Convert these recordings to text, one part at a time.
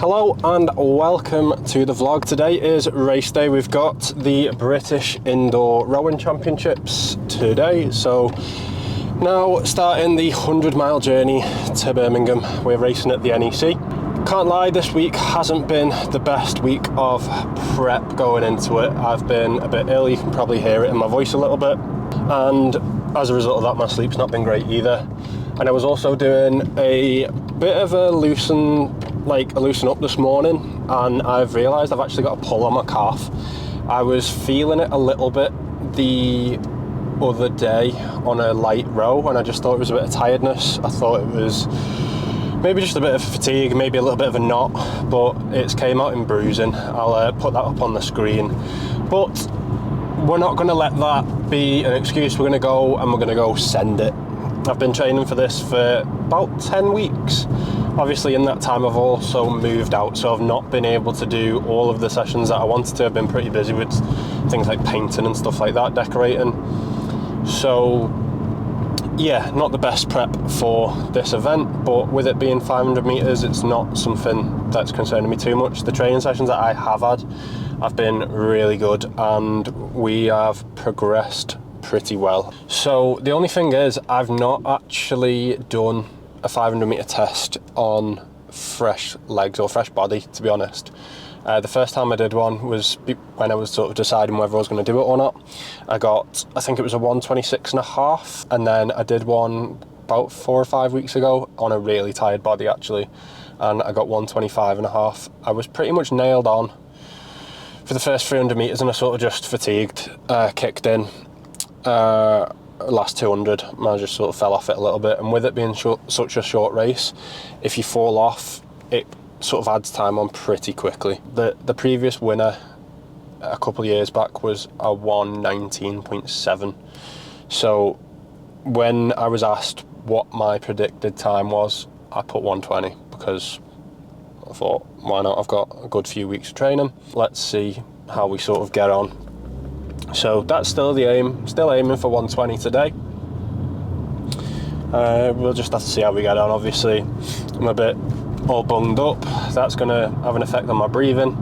Hello and welcome to the vlog. Today is race day. We've got the British Indoor Rowing Championships today. So now starting the 100-mile journey to Birmingham. We're racing at the NEC. Can't lie, this week hasn't been the best week of prep going into it. I've been a bit ill, you can probably hear it in my voice a little bit. And as a result of that, my sleep's not been great either. And I was also doing a bit of a loosen up this morning, and I've realised I've actually got a pull on my calf. I was feeling it a little bit the other day on a light row, and I just thought it was a bit of tiredness. I thought it was maybe just a bit of fatigue, maybe a little bit of a knot, but it's came out in bruising. I'll put that up on the screen. But we're not going to let that be an excuse. We're going to go and we're going to go send it. I've been training for this for about 10 weeks. Obviously in that time I've also moved out, so I've not been able to do all of the sessions that I wanted to. I've been pretty busy with things like painting and stuff like that, decorating. So yeah, not the best prep for this event, but with it being 500 metres, it's not something that's concerning me too much. The training sessions that I have had have been really good, and we have progressed pretty well. So the only thing is, I've not actually done a 500 metre test on fresh legs or fresh body, to be honest. The first time I did one was when I was sort of deciding whether I was going to do it or not. I think it was a 1:26.5, and then I did one about 4 or 5 weeks ago on a really tired body actually, and I got 1:25.5. I was pretty much nailed on for the first 300 metres, and I sort of just fatigued, kicked in. Last 200, I just sort of fell off it a little bit, and with it being such a short race, if you fall off, it sort of adds time on pretty quickly. The previous winner a couple of years back was a 1:19.7. So when I was asked what my predicted time was, I put 1:20 because I thought, why not? I've got a good few weeks of training. Let's see how we sort of get on. So that's still the aim, still aiming for 1:20 today. We'll just have to see how we get on. Obviously, I'm a bit all bunged up. That's going to have an effect on my breathing,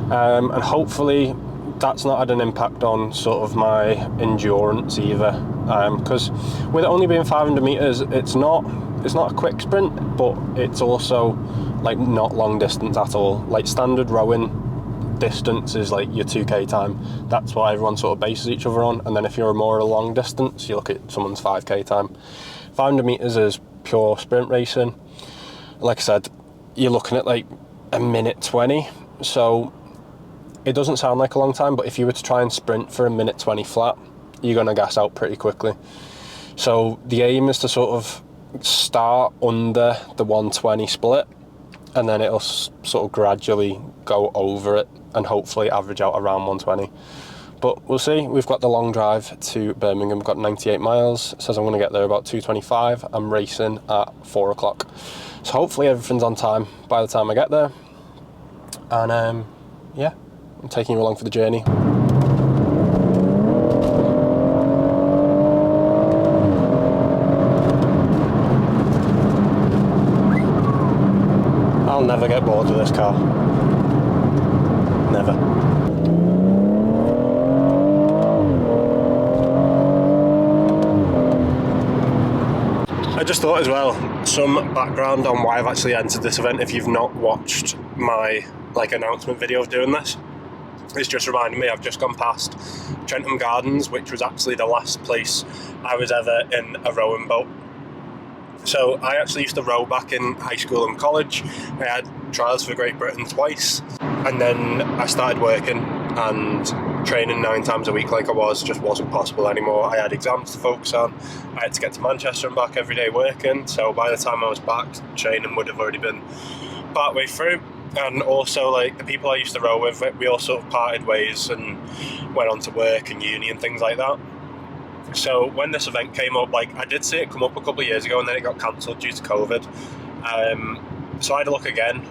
and hopefully that's not had an impact on sort of my endurance either, because with it only being 500 metres, it's not a quick sprint, but it's also like not long distance at all. Like standard rowing distance is like your 2k time. That's what everyone sort of bases each other on, and then if you're more a long distance, you look at someone's 5k time. 500 metres is pure sprint racing. Like I said, you're looking at like a 1:20, so it doesn't sound like a long time, but if you were to try and sprint for a 1:20 flat, you're going to gas out pretty quickly. So the aim is to sort of start under the 1:20 split, and then it'll sort of gradually go over it and hopefully average out around 1:20. But we'll see. We've got the long drive to Birmingham. We've got 98 miles. It says I'm going to get there about 2:25. I'm racing at 4 o'clock. So hopefully everything's on time by the time I get there. And yeah, I'm taking you along for the journey. I'll never get bored with this car. Never. I just thought as well, some background on why I've actually entered this event. If you've not watched my announcement video of doing this, it's just reminded me I've just gone past Trentham Gardens, which was actually the last place I was ever in a rowing boat. So I actually used to row back in high school and college. I had trials for Great Britain twice, and then I started working, and training 9 times a week like I was just wasn't possible anymore. I had exams to focus on. I had to get to Manchester and back every day working, so by the time I was back, training would have already been partway through. And also, like, the people I used to row with, we all sort of parted ways and went on to work and uni and things like that. So when this event came up, like, I did see it come up a couple of years ago, and then it got cancelled due to COVID. So I had a look again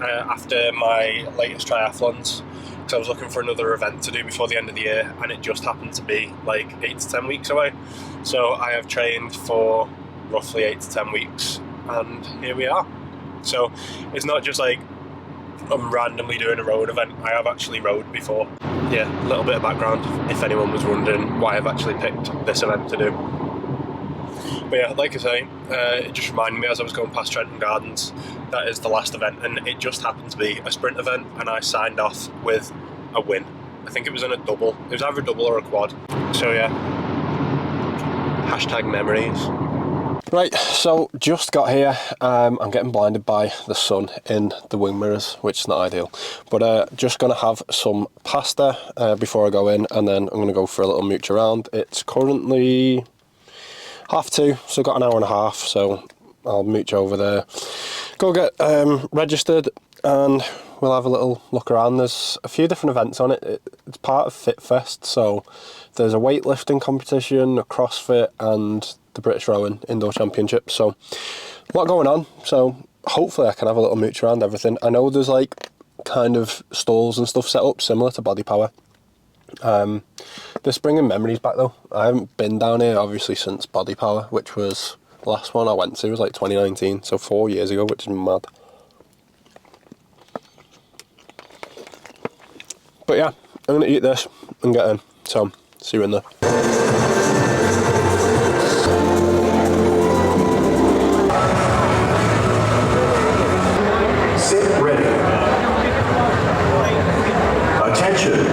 after my latest triathlons, because I was looking for another event to do before the end of the year, and it just happened to be like 8 to 10 weeks away. So I have trained for roughly 8 to 10 weeks, and here we are. So it's not just like I'm randomly doing a rowing event. I have actually rowed before. Yeah, a little bit of background if anyone was wondering why I've actually picked this event to do. But yeah, like I say, it just reminded me as I was going past Trenton Gardens, that is the last event, and it just happened to be a sprint event, and I signed off with a win. I think it was in a double. It was either a double or a quad. So yeah, hashtag memories. Right, so just got here. I'm getting blinded by the sun in the wing mirrors, which is not ideal. But just going to have some pasta before I go in, and then I'm going to go for a little mooch around. It's currently 2:30, so I've got an hour and a half, so I'll mooch over there. Go get registered, and we'll have a little look around. There's a few different events on it. It's part of Fit Fest, so there's a weightlifting competition, a CrossFit, and the British Rowing Indoor Championship. So a lot going on, so hopefully I can have a little mooch around everything. I know there's like kind of stalls and stuff set up similar to Body Power. This bringing memories back though. I haven't been down here obviously since Body Power, which was the last one I went to was like 2019, so 4 years ago, which is mad. But yeah, I'm going to eat this and get in, so see you in there. Sit ready. Attention.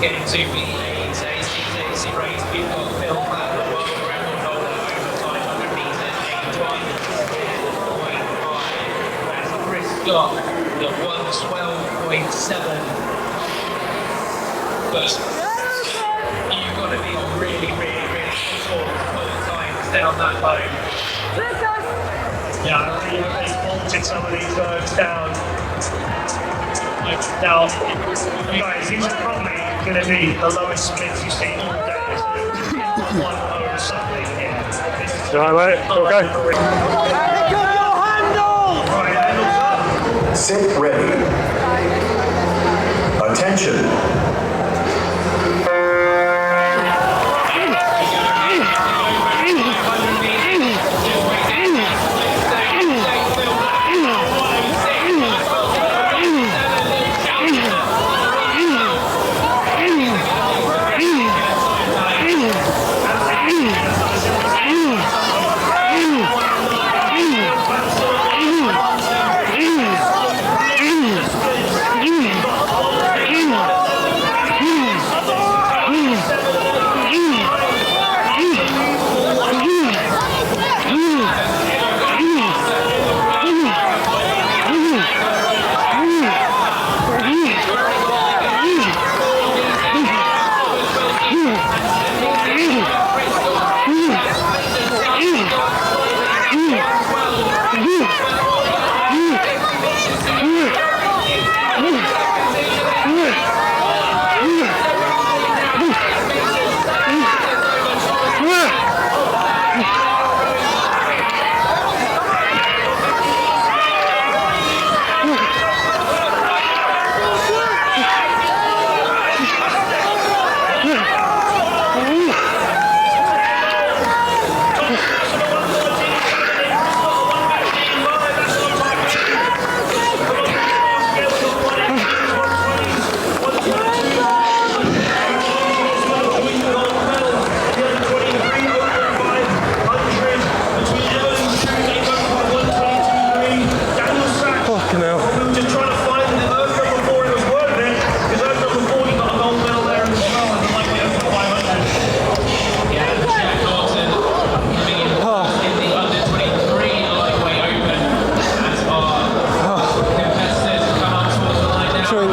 Getting to be it's a race. We've got Phil Platt, the world record holder, over 500 metres, 8:12.5. That's Chris Scott at 1:12.7. But you've got to be on really short for the time to stay on that boat. Yeah, I really hope they bolted some of these birds down. Now, guys, these are probably going to be the lowest splits you've seen all day. So 1 something here. You alright, mate? Okay. Pick up your handle! Right, handles up. Sit ready. Attention.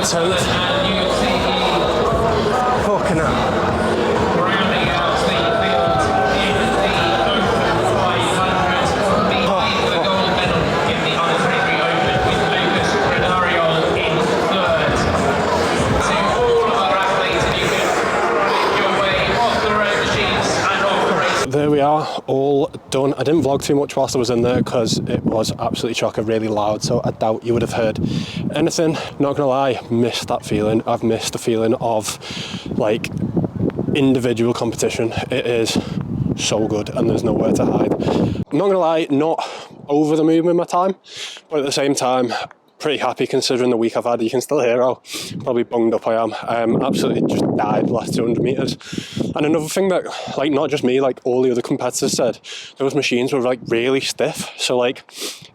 10th. And you'll see Fucking hell. rounding out the field in the Open 500, behind the gold medal in the Under 23 Open with Lucas Redario in third. To all of our athletes, and you can make your way off the road machines and off the race. There we are, all done. I didn't vlog too much whilst I was in there because it was absolutely chocker, really loud, so I doubt you would have heard anything. Not gonna lie, missed that feeling. I've missed the feeling of like individual competition. It is so good and there's nowhere to hide. I'm not gonna lie, not over the moon with my time, but at the same time, pretty happy considering the week I've had. You can still hear how probably bunged up I am. Absolutely just died the last 200 metres. And another thing that, like, not just me, like all the other competitors said, those machines were like really stiff. So like,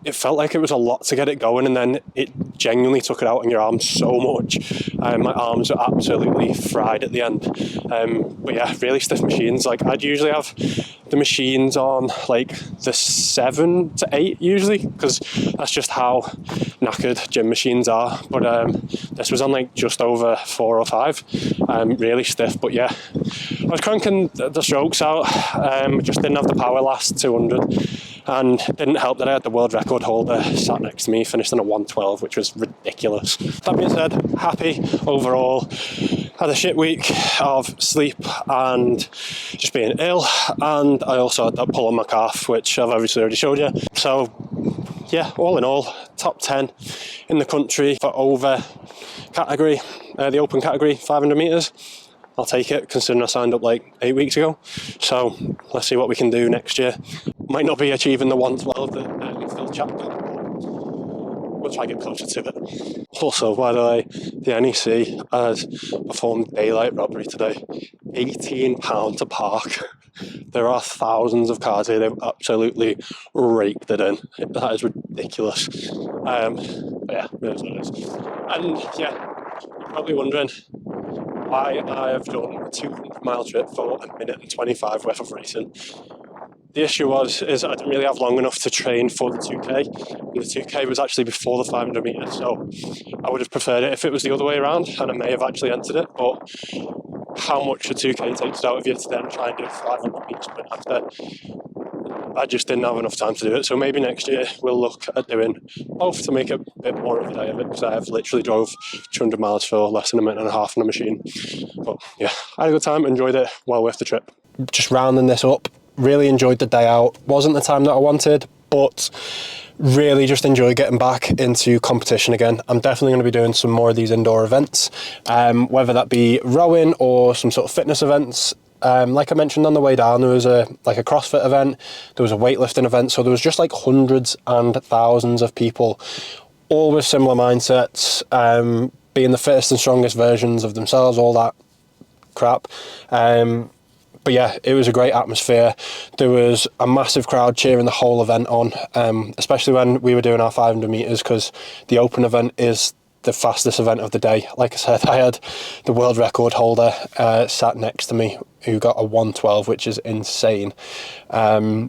it felt like it was a lot to get it going, and then it genuinely took it out on your arms so much. My arms are absolutely fried at the end. But yeah, really stiff machines. Like, I'd usually have the machines on like the 7 to 8 usually, because that's just how knackered gym machines are. But this was on like just over 4 or 5. Really stiff, but yeah, I was cranking the strokes out. Just didn't have the power last 200, and it didn't help that I had the world record holder sat next to me, finished on a 1:12, which was ridiculous. That being said, happy overall. Had a shit week of sleep and just being ill, and I also had that pull on my calf, which I've obviously already showed you. So yeah, all in all, top 10 in the country for over category, the open category, 500 metres. I'll take it, considering I signed up like 8 weeks ago. So let's see what we can do next year. Might not be achieving the 1:12 that Phil Chap got, but we'll try to get closer to it. Also, by the way, the NEC has performed daylight robbery today. £18 to park. There are thousands of cars here. They've absolutely raked it in. That is ridiculous. But yeah, it is what it is. And yeah, you're probably wondering why I have done a 200-mile trip for 1 minute and 25 worth of racing. The issue is I didn't really have long enough to train for the 2K. And the 2K was actually before the 500 metres, so I would have preferred it if it was the other way around, and I may have actually entered it, but how much the 2K takes out of you to then try and do 500 metres sprint after, I just didn't have enough time to do it. So maybe next year we'll look at doing both to make a bit more of a day of it, because I have literally drove 200 miles for less than a minute and a half on a machine. But yeah, I had a good time, enjoyed it, well worth the trip. Just rounding this up, really enjoyed the day out. Wasn't the time that I wanted, but really just enjoy getting back into competition again. I'm definitely going to be doing some more of these indoor events, whether that be rowing or some sort of fitness events. Like I mentioned on the way down, there was a CrossFit event, there was a weightlifting event, so there was just like hundreds and thousands of people, all with similar mindsets, being the fittest and strongest versions of themselves, all that crap. But yeah, it was a great atmosphere. There was a massive crowd cheering the whole event on, especially when we were doing our 500 metres, because the open event is the fastest event of the day. Like I said, I had the world record holder sat next to me who got a 1:12, which is insane. But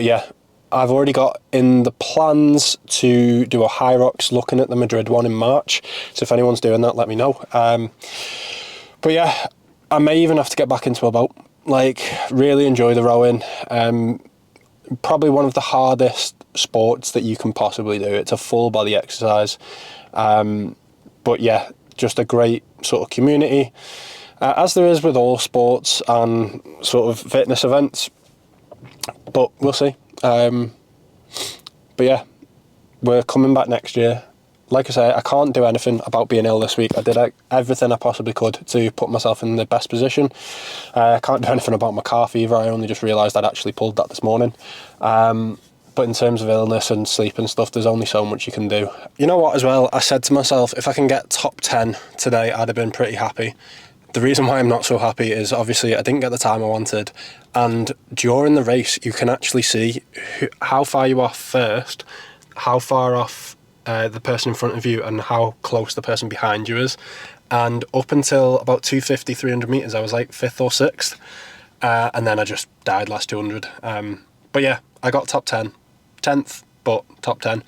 yeah, I've already got in the plans to do a Hyrox, looking at the Madrid one in March. So if anyone's doing that, let me know. But yeah, I may even have to get back into a boat. Like, really enjoy the rowing. Probably one of the hardest sports that you can possibly do. It's a full body exercise. But yeah, just a great sort of community, as there is with all sports and sort of fitness events. But we'll see. But yeah, we're coming back next year. Like I say, I can't do anything about being ill this week. I did everything I possibly could to put myself in the best position. I can't do anything about my calf either. I only just realised I'd actually pulled that this morning. But in terms of illness and sleep and stuff, there's only so much you can do. You know what, as well, I said to myself, if I can get top 10 today, I'd have been pretty happy. The reason why I'm not so happy is obviously I didn't get the time I wanted, and during the race you can actually see how far you are first, how far off the person in front of you and how close the person behind you is. And up until about 250, 300 metres, I was like 5th or 6th. And then I just died last 200. But yeah, I got top 10. 10th, but top 10.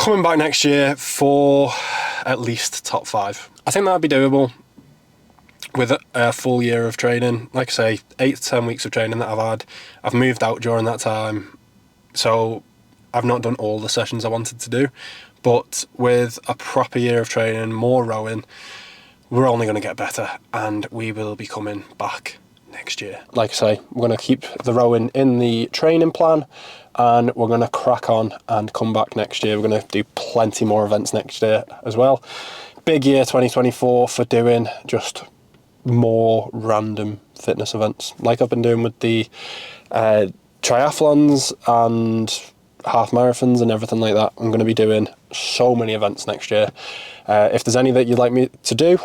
coming back next year for at least top 5. I think that'd be doable with a full year of training. Like I say, 8 to 10 weeks of training that I've had. I've moved out during that time, so I've not done all the sessions I wanted to do. But with a proper year of training, more rowing, we're only going to get better, and we will be coming back next year. Like I say, we're going to keep the rowing in the training plan, and we're going to crack on and come back next year. We're going to do plenty more events next year as well. Big year 2024 for doing just more random fitness events, like I've been doing with the triathlons and half marathons and everything like that. I'm going to be doing so many events next year. If there's any that you'd like me to do,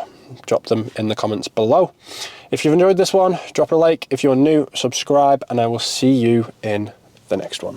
drop them in the comments below. If you've enjoyed this one, drop a like. If you're new, subscribe, and I will see you in the next one.